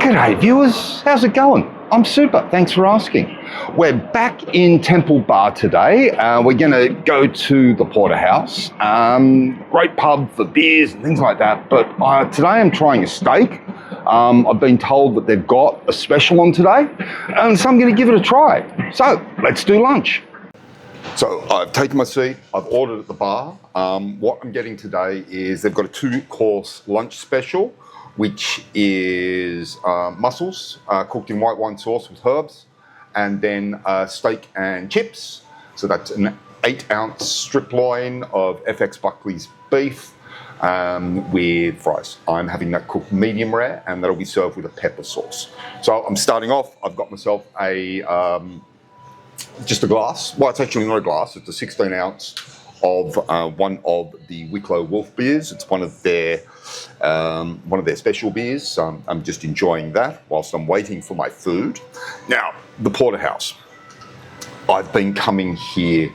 G'day viewers, how's it going? I'm super, thanks for asking. We're back in Temple Bar today. We're gonna go to the Porterhouse. Great pub for beers and things like that, but today I'm trying a steak. I've been told that they've got a special on today, and so I'm gonna give it a try. So, let's do lunch. So I've taken my seat, I've ordered at the bar. What I'm getting today is they've got a 2-course lunch special, which is mussels cooked in white wine sauce with herbs, and then steak and chips. So that's an 8-ounce strip loin of FX Buckley's beef with fries. I'm having that cooked medium rare, and that'll be served with a pepper sauce. So I'm starting off, I've got myself just a glass. Well, it's actually not a glass, it's a 16-ounce of one of the Wicklow Wolf beers. It's one of their special beers. I'm just enjoying that whilst I'm waiting for my food. Now, the Porterhouse. I've been coming here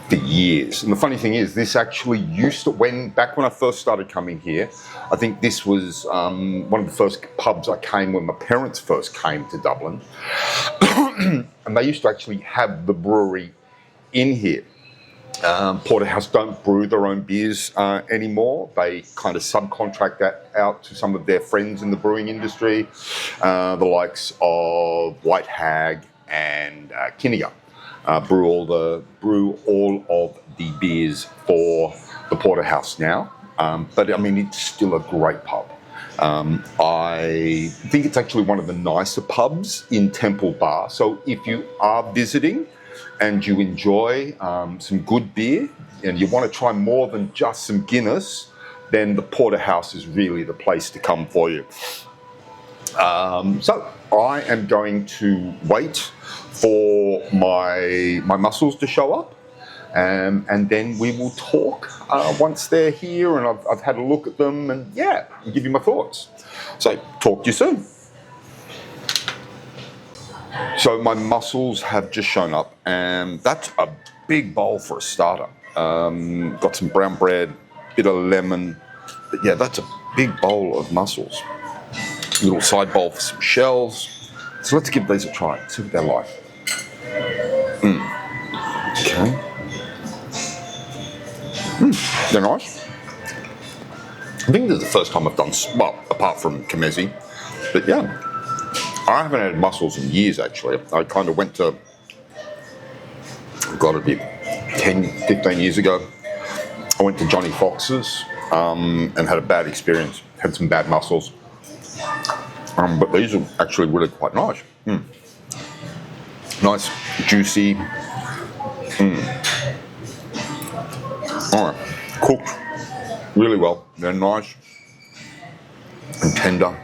for years, and the funny thing is, this actually used to, back when I first started coming here, I think this was one of the first pubs I came when my parents first came to Dublin, and they used to actually have the brewery in here. Porterhouse don't brew their own beers anymore. They kind of subcontract that out to some of their friends in the brewing industry, the likes of White Hag and Kinnear. Brew all of the beers for the Porterhouse now. But I mean, it's still a great pub. I think it's actually one of the nicer pubs in Temple Bar. So if you are visiting and you enjoy some good beer and you want to try more than just some Guinness, then the Porterhouse is really the place to come for you. So I am going to wait for my mussels to show up, and then we will talk once they're here and I've had a look at them, and yeah, I'll give you my thoughts. So talk to you soon. So my mussels have just shown up, and that's a big bowl for a starter. Got some brown bread, bit of lemon, but yeah, that's a big bowl of mussels. A little side bowl for some shells. So let's give these a try, see what they're like. Okay. They're nice. I think this is the first time I've done, well, apart from Kamezi, but yeah. I haven't had mussels in years, actually. I kind of went to, got to be 10, 15 years ago. I went to Johnny Fox's and had a bad experience. Had some bad mussels. But these are actually really quite nice. Nice, juicy. All right, cooked really well. They're nice and tender.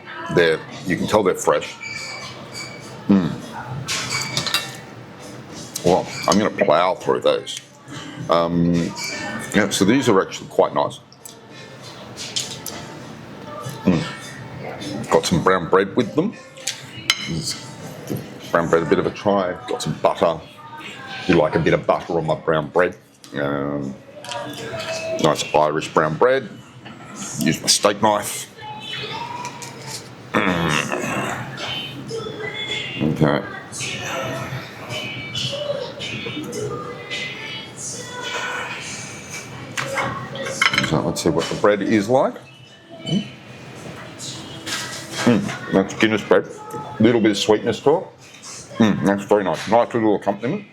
You can tell they're fresh. Well, I'm going to plough through those. Yeah, so these are actually quite nice. Got some brown bread with them. Brown bread, a bit of a try. Got some butter. You like a bit of butter on my brown bread. Nice Irish brown bread. Use my steak knife. Okay. So let's see what the bread is like. That's Guinness bread. A little bit of sweetness to it. That's very nice. Nice little accompaniment.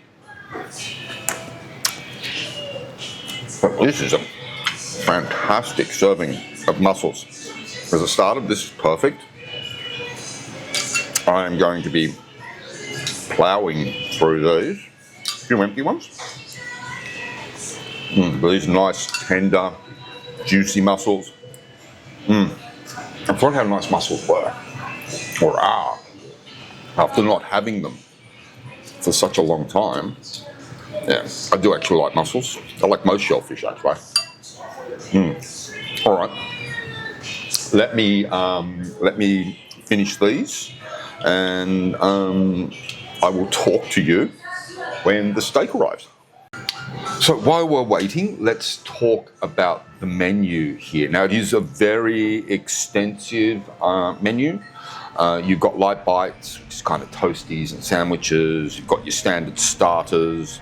But this is a fantastic serving of mussels. As a starter, this is perfect. I am going to be ploughing through these. A few empty ones. These nice, tender, juicy mussels. I forgot how nice mussels were, or are, after not having them for such a long time. Yeah, I do actually like mussels. I like most shellfish, actually. All right, let me finish these, and I will talk to you when the steak arrives. So while we're waiting, let's talk about the menu here. Now, it is a very extensive menu. You've got light bites, which is kind of toasties and sandwiches. You've got your standard starters.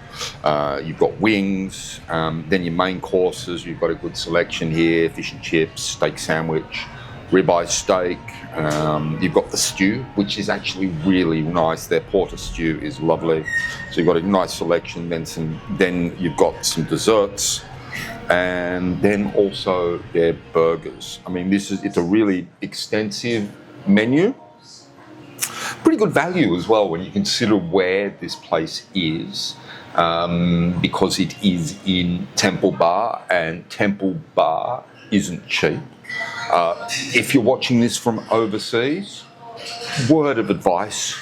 You've got wings. Then your main courses. You've got a good selection here: fish and chips, steak sandwich, ribeye steak. You've got the stew, which is actually really nice. Their porter stew is lovely. So you've got a nice selection. Then you've got some desserts, and then also their burgers. I mean, it's a really extensive menu. Pretty good value as well when you consider where this place is, because it is in Temple Bar, and Temple Bar isn't cheap. If you're watching this from overseas, word of advice,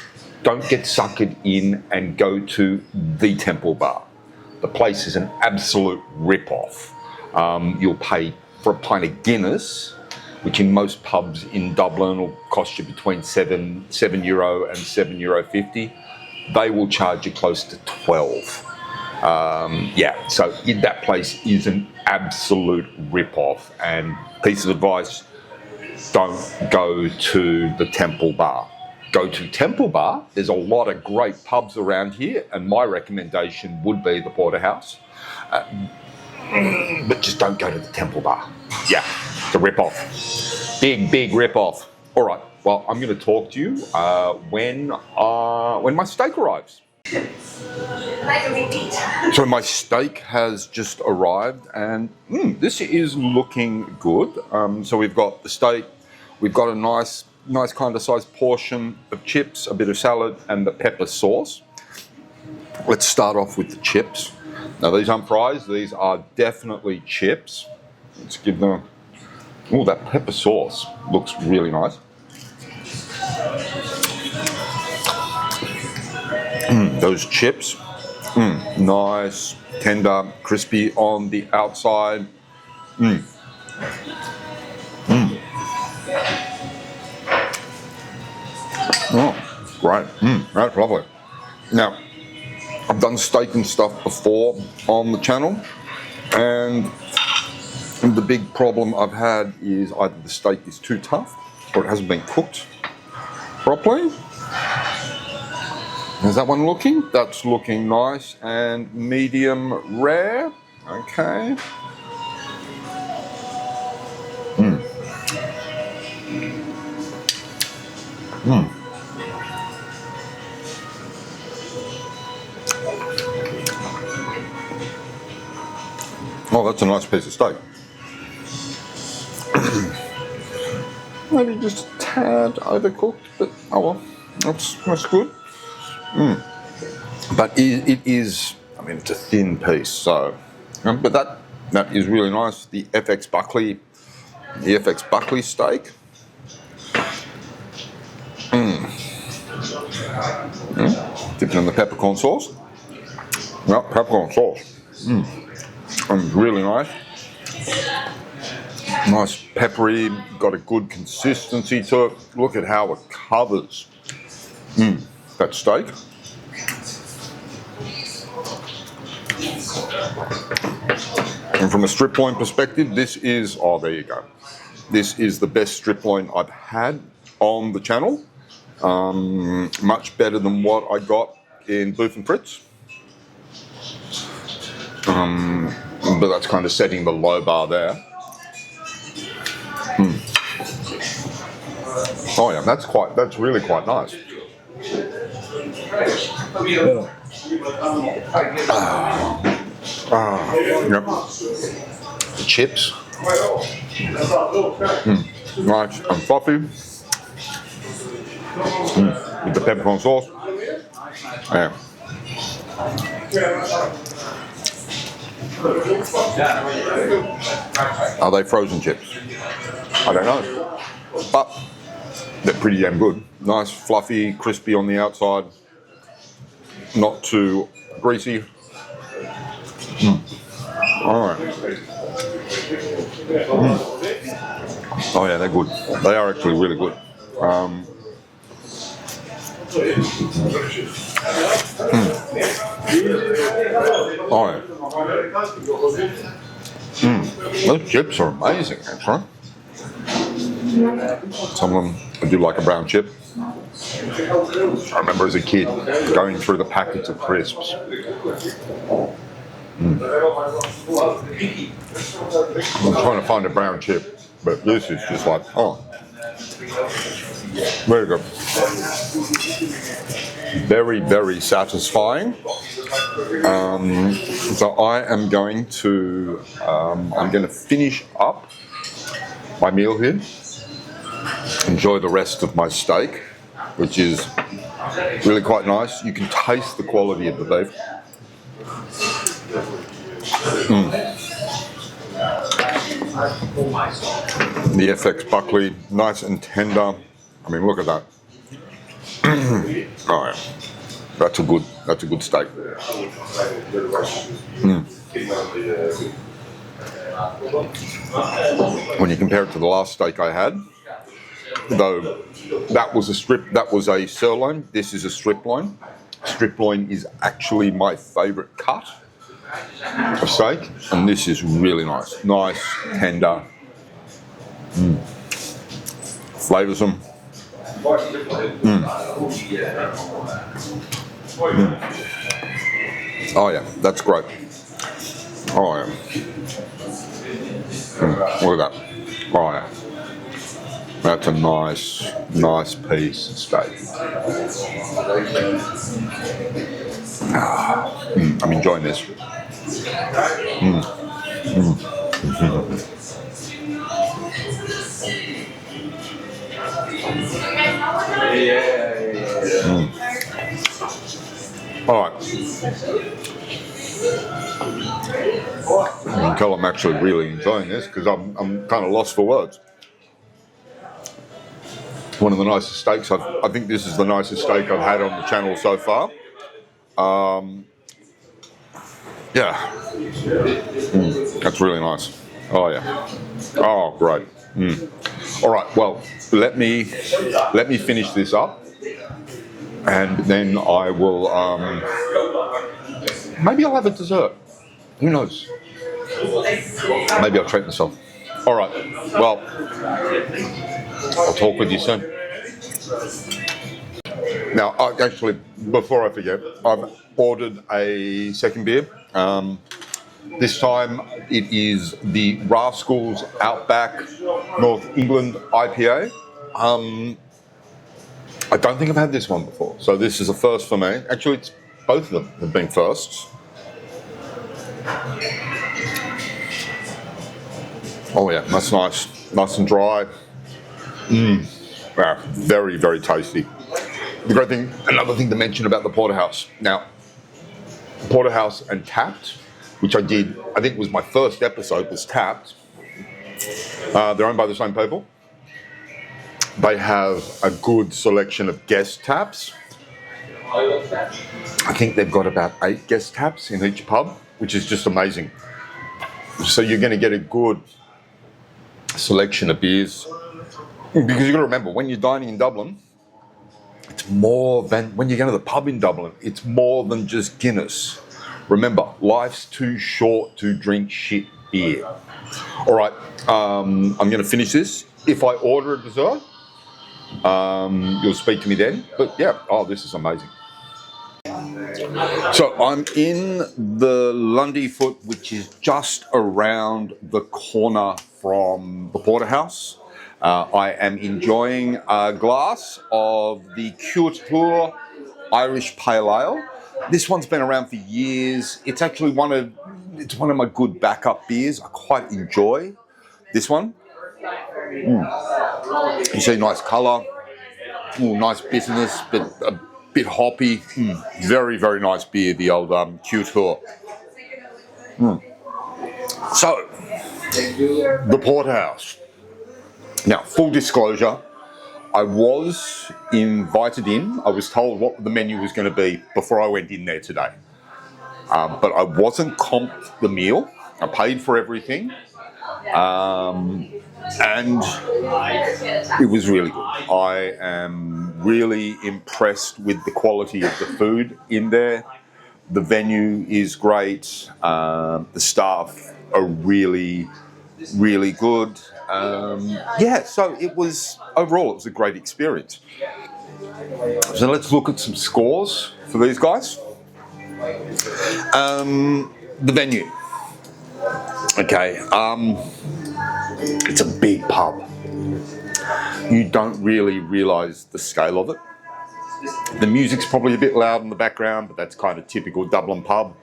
don't get suckered in and go to the Temple Bar. The place is an absolute rip-off. You'll pay for a pint of Guinness, which in most pubs in Dublin will cost you between €7 and €7.50. They will charge you close to 12. So that place is an absolute rip-off. And piece of advice, don't go to the Temple Bar. Go to Temple Bar. There's a lot of great pubs around here, and my recommendation would be the Porterhouse. But just don't go to the Temple Bar. Yeah, it's a rip-off. Big rip-off. All right, well, I'm going to talk to you when my steak arrives. So my steak has just arrived, and this is looking good. So we've got the steak, we've got a nice kind of sized portion of chips, a bit of salad, and the pepper sauce. Let's start off with the chips. Now these aren't fries, these are definitely chips. Let's give them that pepper sauce looks really nice. Those chips, nice, tender, crispy on the outside. Oh, great. That's lovely. Now, I've done steak and stuff before on the channel, and the big problem I've had is either the steak is too tough or it hasn't been cooked properly. How's that one looking? That's looking nice and medium rare. Okay. Oh, that's a nice piece of steak. Maybe just a tad overcooked, but oh well, that's good. But it is, I mean, it's a thin piece, so, but that is really nice. The FX Buckley steak. Dipped in the peppercorn sauce. Well, peppercorn sauce. Really nice. Nice peppery, got a good consistency to it. Look at how it covers that steak. And from a strip loin perspective, this is, there you go. This is the best strip loin I've had on the channel. Much better than what I got in Booth and Fritz. But that's kind of setting the low bar there. Oh yeah, that's really quite nice. Yep. The chips. Nice and fluffy. With the peppercorn sauce. Yeah. Are they frozen chips? I don't know. But they're pretty damn good. Nice, fluffy, crispy on the outside. Not too greasy. All right. Oh yeah, they're good. They are actually really good. Oh yeah. Those chips are amazing, actually. Some of them, I do like a brown chip. I remember as a kid going through the packets of crisps. I'm trying to find a brown chip, but this is just like, oh, very good. Very, very satisfying. So I am going to finish up my meal here. Enjoy the rest of my steak, which is really quite nice. You can taste the quality of the beef. The FX Buckley, nice and tender. I mean, look at that. Oh, yeah. That's a good steak. When you compare it to the last steak I had, though that was a sirloin, this is a strip loin. Strip loin is actually my favourite cut of steak, and this is really nice, tender, flavoursome. Oh yeah, that's great. Oh yeah. Look at that. Oh yeah. That's a nice piece of steak. I'm enjoying this. All right. You can tell I'm actually really enjoying this because I'm kind of lost for words. One of the nicest steaks I think this is the nicest steak I've had on the channel so far. Yeah, that's really nice. Oh yeah. Oh great. All right. Well, let me finish this up, and then I will. Maybe I'll have a dessert. Who knows? Maybe I'll treat myself. All right. Well, I'll talk with you soon. Now, actually, before I forget, I've ordered a second beer. This time it is the Rascals Outback North England IPA. I don't think I've had this one before, so this is a first for me. Actually, both of them have been firsts. Oh yeah, that's nice and dry. Wow, very, very tasty. The great thing, another thing to mention about the Porterhouse. Now, Porterhouse and Tapped, which I did, I think was my first episode, was Tapped. They're owned by the same people. They have a good selection of guest taps. I think they've got about 8 guest taps in each pub, which is just amazing. So you're going to get a good selection of beers. Because you've got to remember, when you're dining in Dublin, it's more than, when you go to the pub in Dublin, it's more than just Guinness. Remember, life's too short to drink shit beer. All right, I'm going to finish this. If I order a dessert, you'll speak to me then. But yeah, oh, this is amazing. So I'm in the Lundy Foot, which is just around the corner from the Porterhouse. I am enjoying a glass of the Culture Irish Pale Ale. This one's been around for years. It's actually one of my good backup beers. I quite enjoy this one. You see, nice colour, nice bitterness, but a bit hoppy. Very, very nice beer, the old Culture. So, the Porterhouse. Now, full disclosure, I was invited in. I was told what the menu was going to be before I went in there today. But I wasn't comped the meal. I paid for everything. And it was really good. I am really impressed with the quality of the food in there. The venue is great. The staff are really, really good. So overall it was a great experience. So let's look at some scores for these guys. The venue. Okay, it's a big pub. You don't really realise the scale of it. The music's probably a bit loud in the background, but that's kind of typical Dublin pub.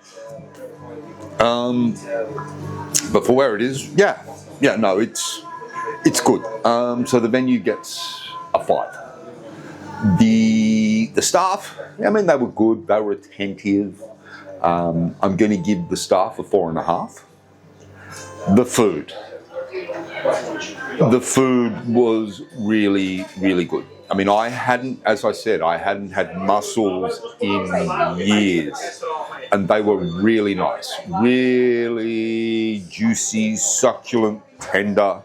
But for where it is, no, it's good. So the venue gets a 5. The staff, I mean, they were good. They were attentive. I'm going to give the staff a 4.5. The food was really, really good. I mean, as I said, I hadn't had mussels in years, and they were really nice, really juicy, succulent, tender.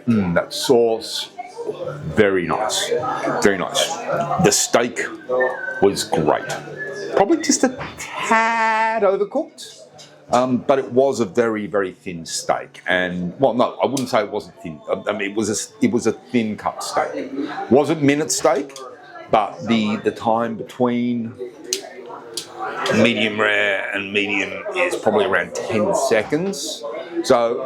That sauce, very nice, very nice. The steak was great, probably just a tad overcooked. But it was a very, very thin steak, and well, no, I wouldn't say it wasn't thin. I mean, it was a thin cut steak. Wasn't minute steak, but the time between medium rare and medium is probably around 10 seconds. So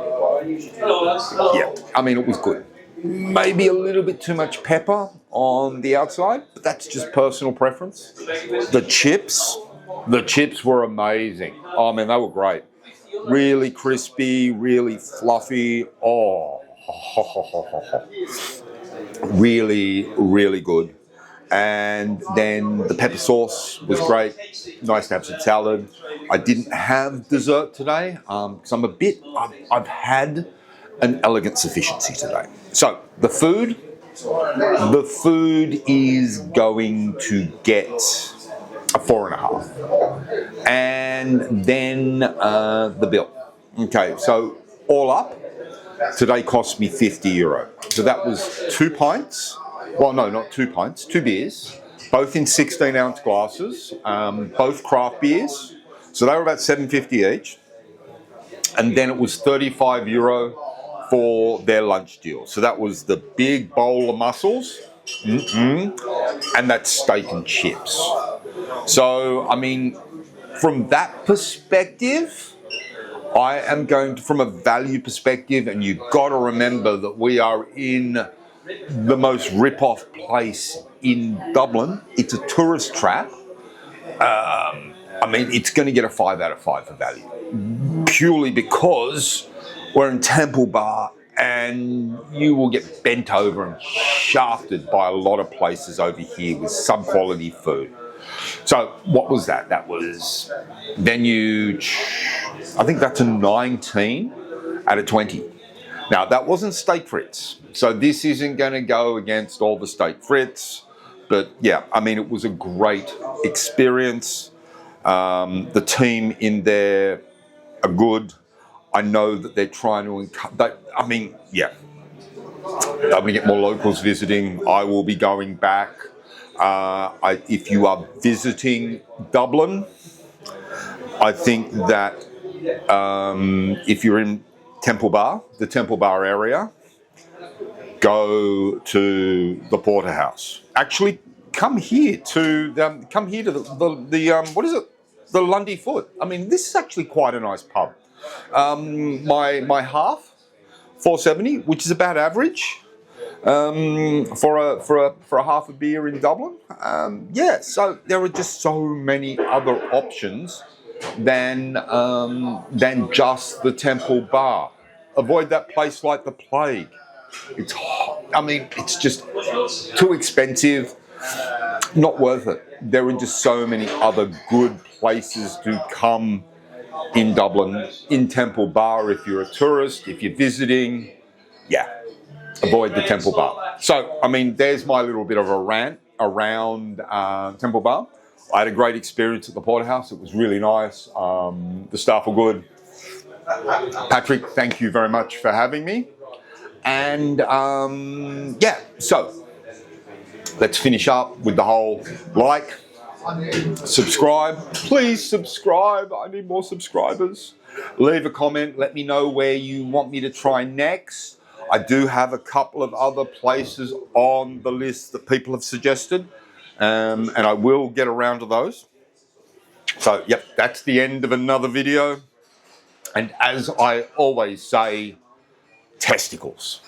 yeah, I mean, it was good. Maybe a little bit too much pepper on the outside, but that's just personal preference. The chips were amazing. Oh, I mean, they were great. Really crispy, really fluffy. Oh, really, really good. And then the pepper sauce was great. Nice to have some salad. I didn't have dessert today because I've had an elegant sufficiency today. So the food is going to get a 4.5. And then the bill. Okay, so all up, today cost me €50. So that was 2 pints. Well, no, not 2 pints, 2 beers, both in 16-ounce glasses, both craft beers. So they were about $7.50 each. And then it was €35 for their lunch deal. So that was the big bowl of mussels, and that's steak and chips. So, I mean, from that perspective, I am going to, from a value perspective, and you've got to remember that we are in the most rip-off place in Dublin. It's a tourist trap. I mean, it's going to get a 5 out of 5 for value, purely because we're in Temple Bar, and you will get bent over and shafted by a lot of places over here with sub-quality food. So what was that? That was venue, I think that's a 19 out of 20. Now, that wasn't steak frites, so this isn't going to go against all the steak frites, but yeah, I mean, it was a great experience. The team in there are good. I know that they're trying to encourage, I mean, yeah, I'm going to get more locals visiting. I will be going back. If you are visiting Dublin, I think that if you're in Temple Bar, the Temple Bar area, go to the Porterhouse. Actually, come here to the what is it? The Lundy Foot. I mean, this is actually quite a nice pub. My half, $4.70, which is about average. For a half a beer in Dublin. So there are just so many other options than just the Temple Bar. Avoid that place like the plague. It's just too expensive, not worth it. There are just so many other good places to come in Dublin, in Temple Bar if you're a tourist, if you're visiting, avoid the Temple Bar. So, I mean, there's my little bit of a rant around Temple Bar. I had a great experience at the Porterhouse. It was really nice. The staff were good. Patrick, thank you very much for having me. And so let's finish up with the whole like, subscribe. Please subscribe. I need more subscribers. Leave a comment. Let me know where you want me to try next. I do have a couple of other places on the list that people have suggested. and I will get around to those. So, yep, that's the end of another video. And as I always say, testicles.